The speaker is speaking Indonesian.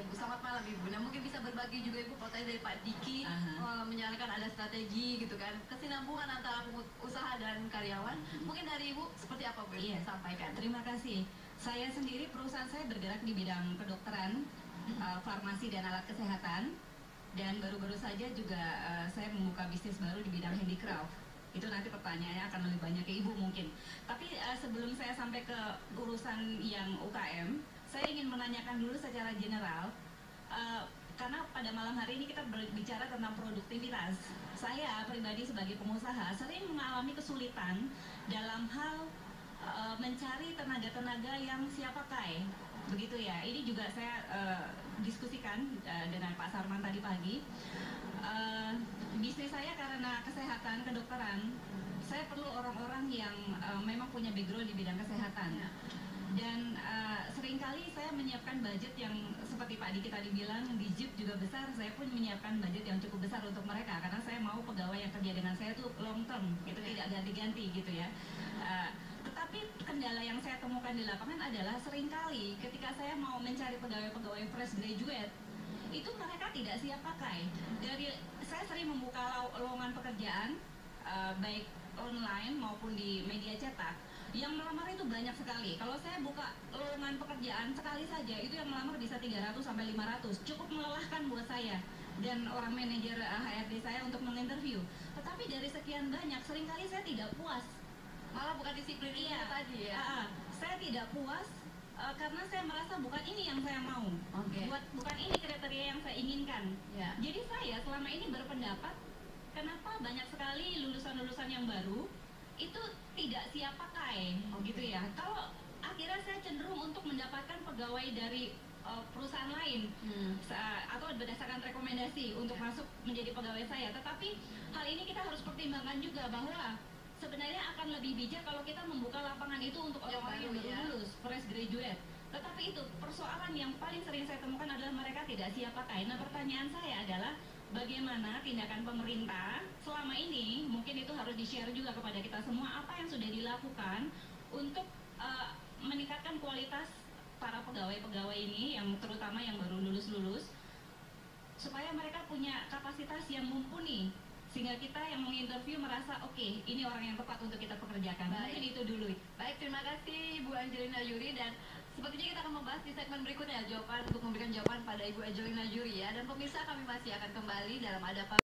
Ya Bu, selamat malam Ibu. Nah mungkin bisa berbagi juga Ibu kalau tadi dari Pak Diki menyarankan ada strategi gitu kan, kesinambungan antara usaha dan karyawan. Mungkin dari Ibu seperti apa Bu? Iya, Sampaikan. terima kasih. Saya sendiri perusahaan saya bergerak di bidang kedokteran, farmasi dan alat kesehatan. Dan baru-baru saja juga saya membuka bisnis baru di bidang handicraft. Itu nanti pertanyaannya akan lebih banyak ke Ibu mungkin. Tapi sebelum saya sampai ke urusan yang UKM, saya ingin menanyakan dulu secara general, karena pada malam hari ini kita berbicara tentang produktivitas. Saya pribadi sebagai pengusaha sering mengalami kesulitan dalam hal mencari tenaga-tenaga yang siap pakai, begitu ya. Ini juga saya diskusikan dengan Pak Sarman tadi pagi. Bisnis saya karena kesehatan kedokteran, saya perlu orang-orang yang memang punya background di bidang kesehatan. Dan seringkali saya menyiapkan budget yang seperti Pak Diki tadi bilang, di JIP juga besar. Saya pun menyiapkan budget yang cukup besar untuk mereka, karena saya mau pegawai yang kerja dengan saya itu long term, itu tidak ganti-ganti gitu ya. Tetapi kendala yang saya temukan di lapangan adalah seringkali ketika saya mau mencari pegawai-pegawai fresh graduate, itu mereka tidak siap pakai. Saya sering membuka lowongan pekerjaan, baik online maupun di media cetak. Yang melamar itu banyak sekali. Kalau saya buka lowongan pekerjaan sekali saja, itu yang melamar bisa 300 sampai 500. Cukup melelahkan buat saya dan orang manajer HRD saya untuk menginterview. Tetapi dari sekian banyak, seringkali saya tidak puas. Malah bukan disiplin tadi ya. Saya tidak puas karena saya merasa bukan ini yang saya mau. Bukan ini kriteria yang saya inginkan. Jadi saya selama ini berpendapat, kenapa banyak sekali lulusan-lulusan yang baru itu tidak siap pakai, gitu ya. Kalau akhirnya saya cenderung untuk mendapatkan pegawai dari perusahaan lain atau berdasarkan rekomendasi untuk masuk menjadi pegawai saya. Tetapi hal ini kita harus pertimbangkan juga bahwa sebenarnya akan lebih bijak kalau kita membuka lapangan itu untuk orang-orang yang baru lulus, fresh graduate. Tetapi itu persoalan yang paling sering saya temukan adalah mereka tidak siap pakai. Nah, pertanyaan saya adalah bagaimana tindakan pemerintah selama ini, mungkin itu harus di-share juga kepada kita semua, apa yang sudah dilakukan untuk meningkatkan kualitas para pegawai-pegawai ini, yang terutama yang baru lulus-lulus, supaya mereka punya kapasitas yang mumpuni, sehingga kita yang menginterview merasa oke, ini orang yang tepat untuk kita pekerjakan. Mungkin itu dulu. Baik, terima kasih Bu Angelina Yuri, dan sepertinya kita akan membahas di segmen berikutnya jawaban untuk memberikan jawaban pada Ibu Angelina Yuri ya. Dan pemirsa, kami masih akan kembali dalam Ada Apa